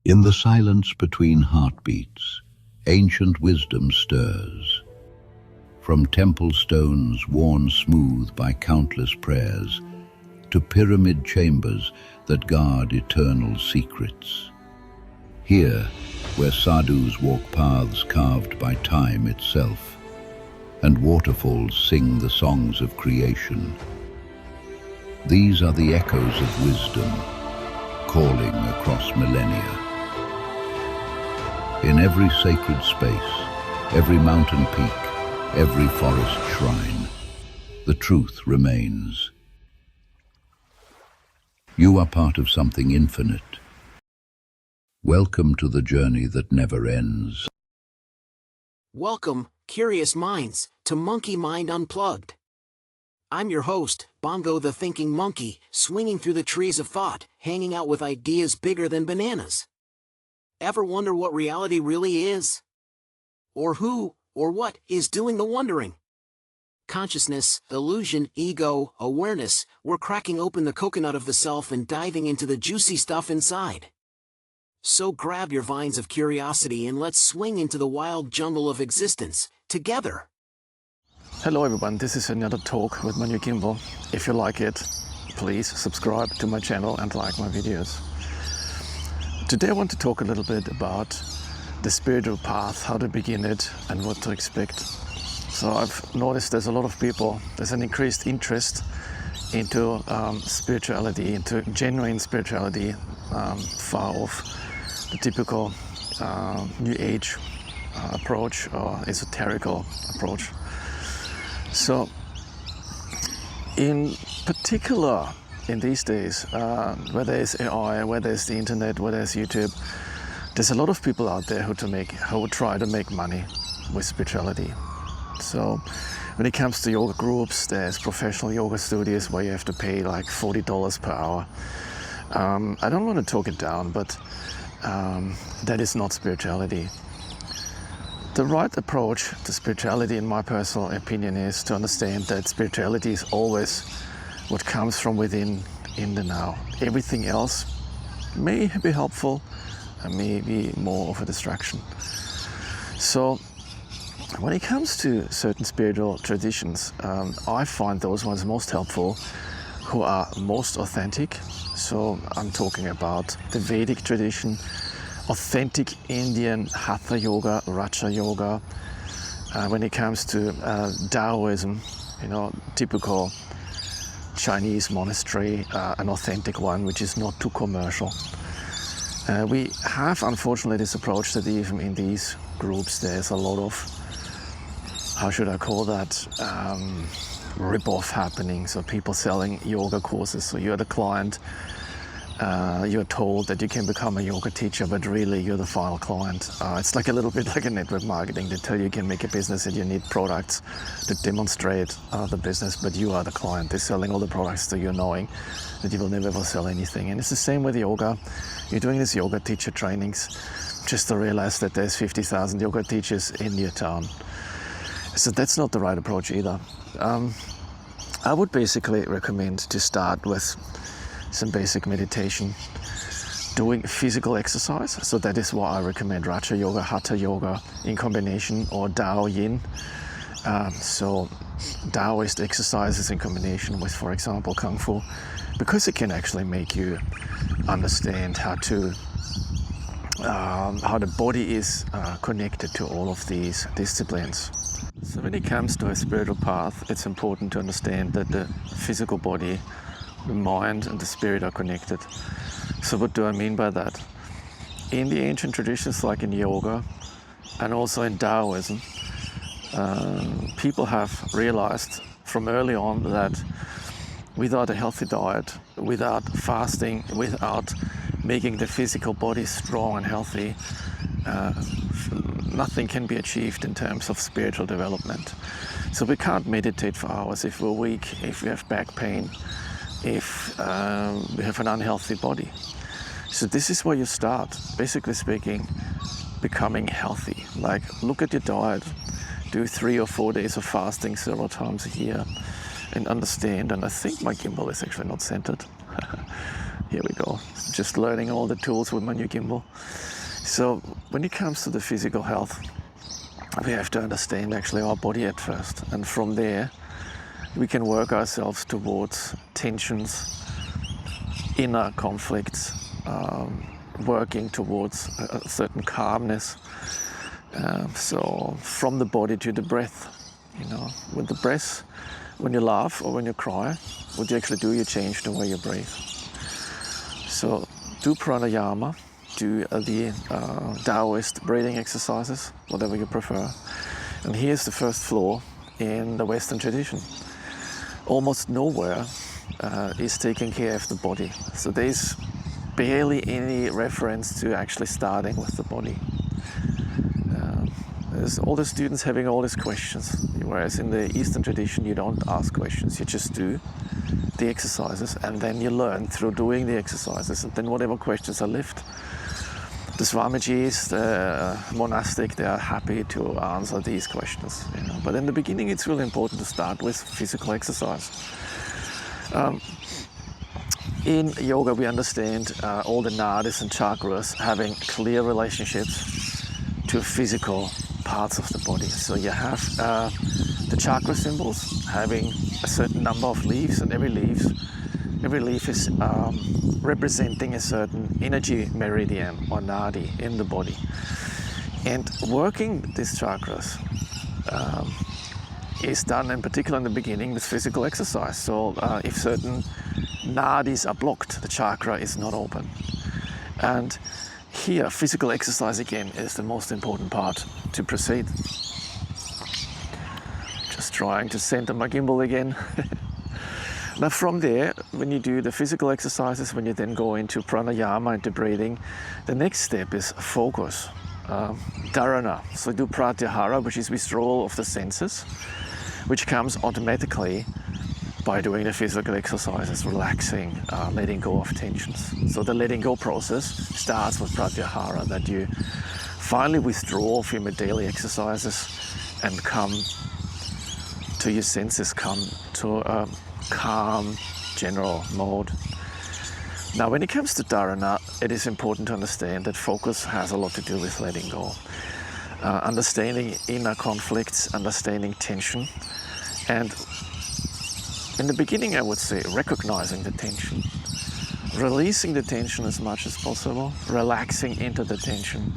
In the silence between heartbeats, ancient wisdom stirs. From temple stones worn smooth by countless prayers, to pyramid chambers that guard eternal secrets. Here, where sadhus walk paths carved by time itself, and waterfalls sing the songs of creation. These are the echoes of wisdom, calling across millennia. In every sacred space, every mountain peak, every forest shrine, the truth remains. You are part of something infinite. Welcome to the journey that never ends. Welcome, curious minds, to Monkey Mind Unplugged. I'm your host, Bongo the Thinking Monkey, swinging through the trees of thought, hanging out with ideas bigger than bananas. Ever wonder what reality really is? Or who, or what, is doing the wondering? Consciousness, illusion, ego, awareness, we're cracking open the coconut of the self and diving into the juicy stuff inside. So grab your vines of curiosity and let's swing into the wild jungle of existence, together. Hello everyone, this is another talk with my new gimbal. If you like it, please subscribe to my channel and like my videos. Today I want to talk a little bit about the spiritual path, how to begin it and what to expect. So I've noticed there's a lot of people, there's an increased interest into spirituality, into genuine spirituality, far off the typical New Age approach or esoterical approach. So in particular, in these days, where there's AI, where there's the internet, where there's YouTube, there's a lot of people out there who try to make money with spirituality. So when it comes to yoga groups, there's professional yoga studios where you have to pay like $40 per hour. I don't want to talk it down, but that is not spirituality. The right approach to spirituality, in my personal opinion, is to understand that spirituality is always what comes from within, in the now. Everything else may be helpful and may be more of a distraction. So when it comes to certain spiritual traditions, I find those ones most helpful who are most authentic. So I'm talking about the Vedic tradition, authentic Indian Hatha yoga, Raja yoga. When it comes to Taoism, typical Chinese monastery, an authentic one which is not too commercial. We have unfortunately this approach that even in these groups there's a lot of, how should I call that, rip-off happening. So people selling yoga courses, so you're the client, you're told that you can become a yoga teacher, but really you're the final client. It's like a little bit like a network marketing. They tell you can make a business and you need products to demonstrate the business, but you are the client. They're selling all the products to you, knowing that you will never ever sell anything. And it's the same with yoga. You're doing these yoga teacher trainings just to realize that there's 50,000 yoga teachers in your town. So that's not the right approach either. I would basically recommend to start with some basic meditation, doing physical exercise. So that is why I recommend Raja yoga, Hatha yoga in combination, or Tao Yin. So Taoist exercises in combination with, for example, Kung Fu, because it can actually make you understand how the body is connected to all of these disciplines. So when it comes to a spiritual path, it's important to understand that the physical body, the mind and the spirit are connected. So what do I mean by that? In the ancient traditions, like in yoga and also in Taoism, people have realized from early on that without a healthy diet, without fasting, without making the physical body strong and healthy, nothing can be achieved in terms of spiritual development. So we can't meditate for hours if we're weak, if we have back pain, if we have an unhealthy body. So this is where you start, basically speaking, becoming healthy. Like, look at your diet, do 3 or 4 days of fasting several times a year, and understand, and I think my gimbal is actually not centered, Here we go. Just learning all the tools with my new gimbal. So when it comes to the physical health, we have to understand actually our body at first. And from there, we can work ourselves towards tensions, inner conflicts, working towards a certain calmness. So from the body to the breath, you know, with the breath, when you laugh or when you cry, what you actually do, you change the way you breathe. So do pranayama, do the Taoist breathing exercises, whatever you prefer. And here's the first floor in the Western tradition. Almost nowhere is taking care of the body. So there's barely any reference to actually starting with the body. There's all the students having all these questions, whereas in the Eastern tradition you don't ask questions, you just do the exercises and then you learn through doing the exercises, and then whatever questions are left, the Swamijis, the monastic, they are happy to answer these questions. You know. But in the beginning it's really important to start with physical exercise. In yoga we understand all the nadis and chakras having clear relationships to physical parts of the body. So you have the chakra symbols having a certain number of leaves, and every leaf is representing a certain energy meridian or nadi in the body. And working these chakras is done in particular in the beginning with physical exercise. So if certain nadis are blocked, the chakra is not open. And here, physical exercise again is the most important part to proceed. Just trying to center my gimbal again. Now from there, when you do the physical exercises, when you then go into pranayama, into breathing, the next step is focus, dharana. So do pratyahara, which is withdrawal of the senses, which comes automatically by doing the physical exercises, relaxing, letting go of tensions. So the letting go process starts with pratyahara, that you finally withdraw from your daily exercises and come to your senses, come to a calm, general mode. Now when it comes to dharana, it is important to understand that focus has a lot to do with letting go. Understanding inner conflicts, understanding tension, and in the beginning, I would say recognizing the tension, releasing the tension as much as possible, relaxing into the tension,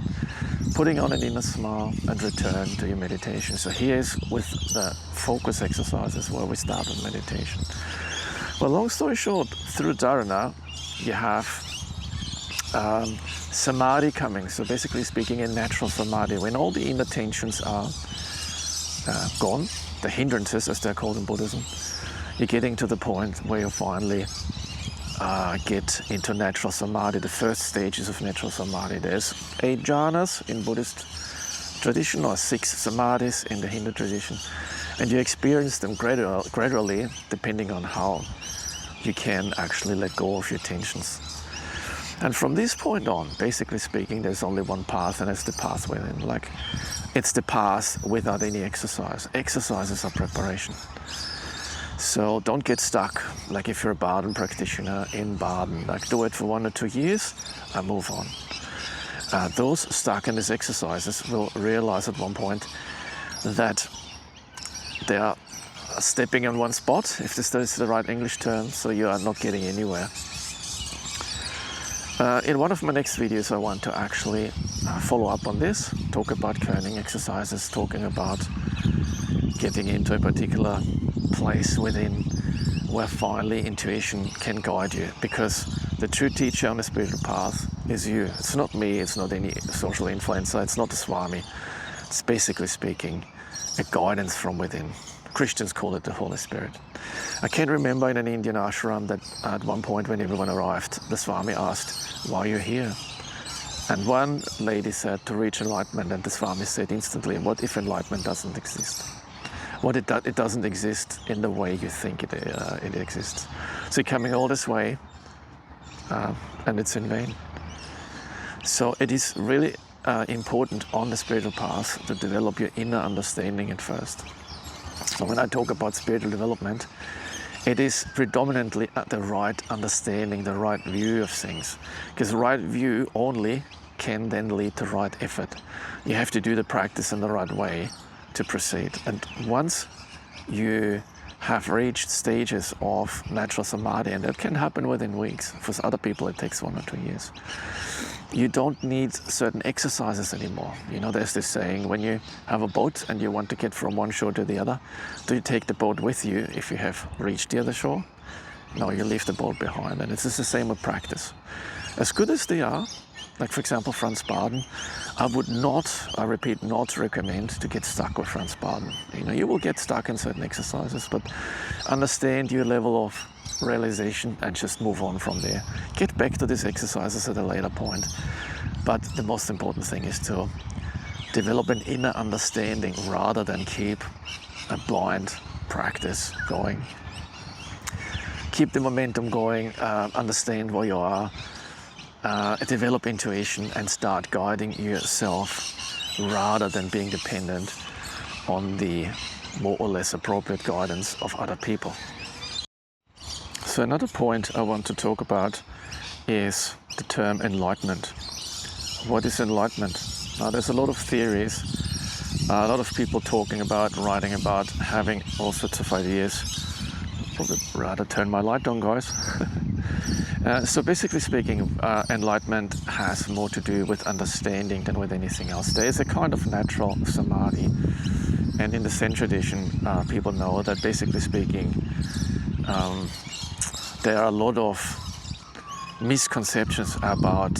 putting on an inner smile and return to your meditation. So here's with the focus exercises where we start with meditation. Well, long story short, through dharana, you have samadhi coming. So basically speaking, in natural samadhi, when all the inner tensions are gone, the hindrances as they're called in Buddhism, you're getting to the point where you finally get into natural samadhi, the first stages of natural samadhi. There's 8 jhanas in Buddhist tradition, or 6 samadhis in the Hindu tradition, and you experience them gradually depending on how you can actually let go of your tensions. And from this point on, basically speaking, there's only one path, and it's the path within. Like, it's the path without any exercise. Exercises are preparation. So don't get stuck, like if you're a Baden practitioner in Baden, like do it for 1 or 2 years and move on. Those stuck in these exercises will realize at one point that they are stepping in one spot, if this is the right English term, so you are not getting anywhere. In one of my next videos I want to actually follow up on this, talk about kerning exercises, talking about getting into a particular place within where finally intuition can guide you, because the true teacher on the spiritual path is you. It's not me, it's not any social influencer, it's not the Swami. It's basically speaking a guidance from within. Christians call it the Holy Spirit. I can remember in an Indian ashram that at one point when everyone arrived, the Swami asked, "Why are you here?" And one lady said, "To reach enlightenment," and the Swami said instantly, "What if enlightenment doesn't exist?" It doesn't exist in the way you think it exists. So you're coming all this way and it's in vain. So it is really important on the spiritual path to develop your inner understanding at first. So when I talk about spiritual development, it is predominantly the right understanding, the right view of things. Because the right view only can then lead to right effort. You have to do the practice in the right way to proceed. And once you have reached stages of natural samadhi, and that can happen within weeks. For other people it takes 1 or 2 years. You don't need certain exercises anymore. You know, there's this saying, when you have a boat and you want to get from one shore to the other, do you take the boat with you if you have reached the other shore? No, you leave the boat behind. And it's just the same with practice. As good as they are, like for example Franz Baden, I would not, I repeat, not recommend to get stuck with Franz Baden. You know, you will get stuck in certain exercises, but understand your level of realization and just move on from there. Get back to these exercises at a later point. But the most important thing is to develop an inner understanding rather than keep a blind practice going. Keep the momentum going, understand where you are, develop intuition and start guiding yourself rather than being dependent on the more or less appropriate guidance of other people. So another point I want to talk about is the term enlightenment. What is enlightenment? Now, there's a lot of theories, a lot of people talking about, writing about, having all sorts of ideas. Probably rather turn my light on, guys. So basically speaking, enlightenment has more to do with understanding than with anything else. There is a kind of natural samadhi, and in the Zen tradition, people know that basically speaking, there are a lot of misconceptions about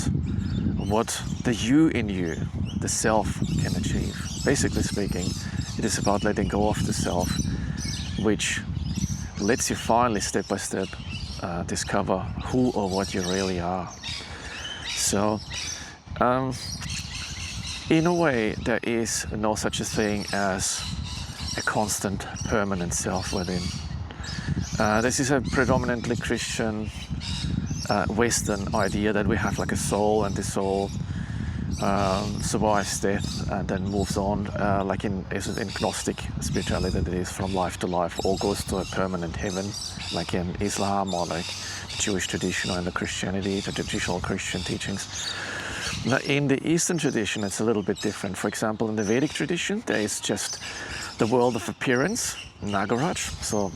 what the you in you, the self, can achieve. Basically speaking, it is about letting go of the self, which lets you finally, step by step, discover who or what you really are. So, in a way, there is no such a thing as a constant, permanent self within. This is a predominantly Christian, Western idea that we have like a soul, and the soul survives death and then moves on, like in Gnostic spirituality, that it is from life to life, or goes to a permanent heaven, like in Islam or like the Jewish tradition or in the Christianity, the traditional Christian teachings. Now, in the Eastern tradition, it's a little bit different. For example, in the Vedic tradition, there is just the world of appearance, Nagaraj, so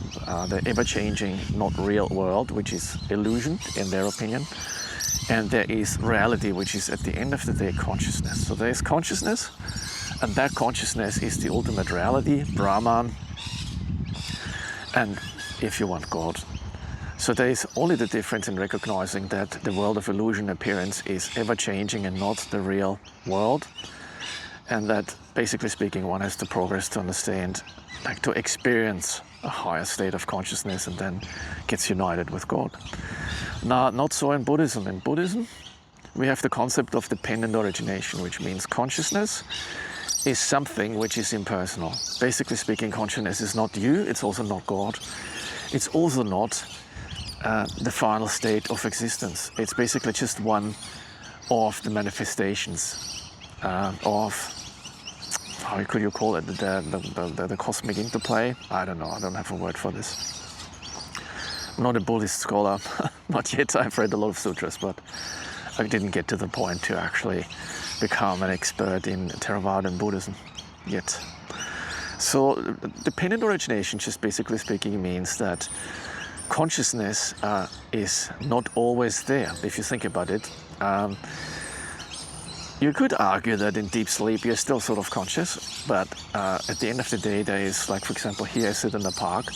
the ever-changing, not real world, which is illusion in their opinion. And there is reality, which is at the end of the day consciousness. So there is consciousness, and that consciousness is the ultimate reality, Brahman, and if you want, God. So there is only the difference in recognizing that the world of illusion appearance is ever-changing and not the real world, and that basically speaking, one has to progress to understand, like to experience a higher state of consciousness, and then gets united with God. Now, not so in Buddhism. In Buddhism, we have the concept of dependent origination, which means consciousness is something which is impersonal. Basically speaking, consciousness is not you, it's also not God. It's also not the final state of existence. It's basically just one of the manifestations of, how could you call it, the cosmic interplay? I don't know, I don't have a word for this. I'm not a Buddhist scholar, not yet. I've read a lot of sutras, but I didn't get to the point to actually become an expert in Theravadan Buddhism yet. So dependent origination, just basically speaking, means that consciousness is not always there. If you think about it, you could argue that in deep sleep you're still sort of conscious, but at the end of the day there is, like for example here I sit in the park,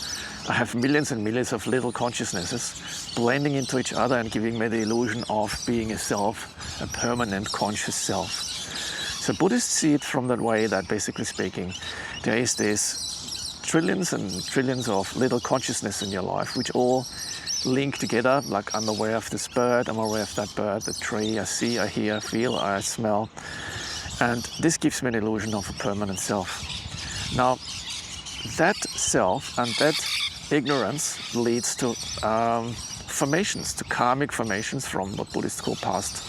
I have millions and millions of little consciousnesses blending into each other and giving me the illusion of being a self, a permanent conscious self. So Buddhists see it from that way, that basically speaking there is this trillions and trillions of little consciousness in your life which all link together, like I'm aware of this bird, I'm aware of that bird, the tree, I see, I hear, I feel, I smell. And this gives me an illusion of a permanent self. Now, that self and that ignorance leads to formations, to karmic formations from what Buddhists call past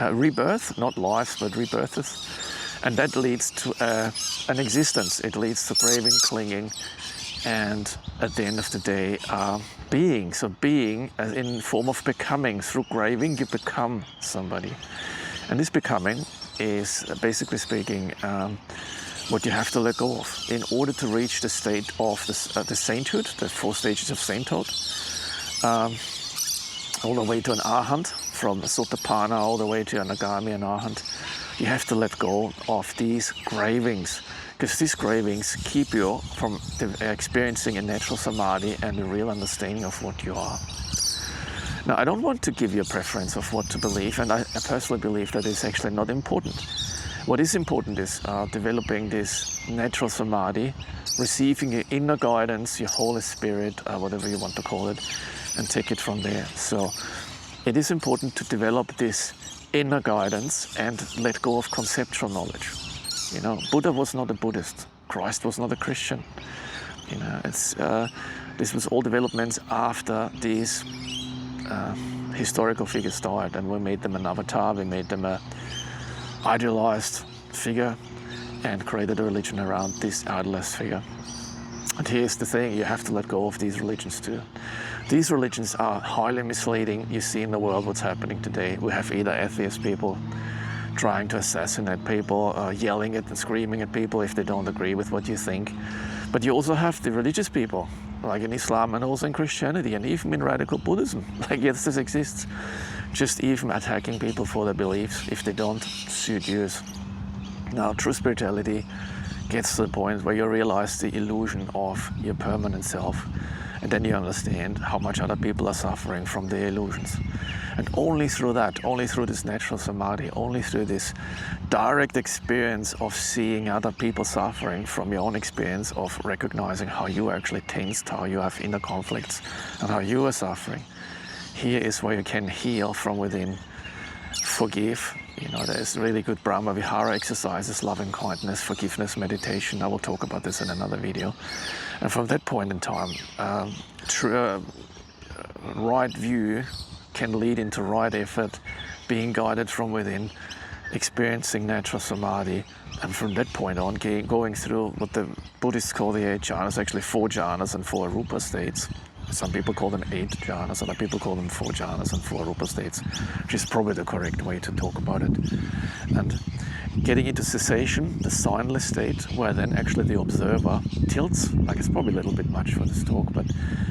rebirth, not lives, but rebirths. And that leads to an existence. It leads to craving, clinging, and at the end of the day being. So being as in form of becoming. Through craving you become somebody, and this becoming is basically speaking what you have to let go of in order to reach the state of the sainthood, the 4 stages of sainthood, all the way to an arhat, from Sotapanna all the way to an Agami and arhat. You have to let go of these cravings, because these cravings keep you from experiencing a natural samadhi and a real understanding of what you are. Now, I don't want to give you a preference of what to believe, and I personally believe that it's actually not important. What is important is developing this natural samadhi, receiving your inner guidance, your Holy Spirit, whatever you want to call it, and take it from there. So it is important to develop this inner guidance and let go of conceptual knowledge. You know, Buddha was not a Buddhist. Christ was not a Christian. You know, this was all developments after these historical figures died, and we made them an avatar, we made them a idealized figure, and created a religion around this idealized figure. And here's the thing, you have to let go of these religions too. These religions are highly misleading. You see in the world what's happening today. We have either atheist people trying to assassinate people, yelling at and screaming at people if they don't agree with what you think. But you also have the religious people, like in Islam and also in Christianity, and even in radical Buddhism. Like, yes, this exists. Just even attacking people for their beliefs if they don't suit yours. Now, true spirituality gets to the point where you realize the illusion of your permanent self, and then you understand how much other people are suffering from their illusions. And only through that, only through this natural samadhi, only through this direct experience of seeing other people suffering from your own experience of recognizing how you are actually tensed, how you have inner conflicts, and how you are suffering. Here is where you can heal from within, forgive. You know, there's really good Brahma Vihara exercises, loving kindness, forgiveness, meditation. I will talk about this in another video. And from that point in time, right view can lead into right effort, being guided from within, experiencing natural samadhi, and from that point on, going through what the Buddhists call the 8 jhanas, actually 4 jhanas and 4 rupa states. Some people call them 8 jhanas, other people call them 4 jhanas and 4 rupa states, which is probably the correct way to talk about it. And getting into cessation, the signless state, where then actually the observer tilts, like it's probably a little bit much for this talk, but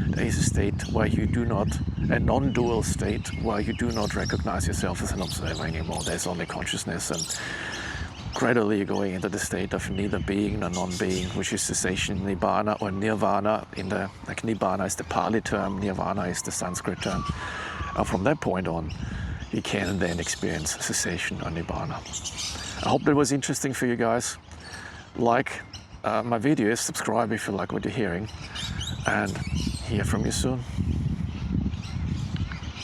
there is a state where you do not, a non-dual state, where you do not recognize yourself as an observer anymore. There's only consciousness, and gradually you're going into the state of neither being nor non-being, which is cessation, nibbana or nirvana. Like nibbana is the Pali term, nirvana is the Sanskrit term. And from that point on, you can then experience cessation or nibbana. I hope that was interesting for you guys. Like my videos, subscribe if you like what you're hearing, and hear from you soon.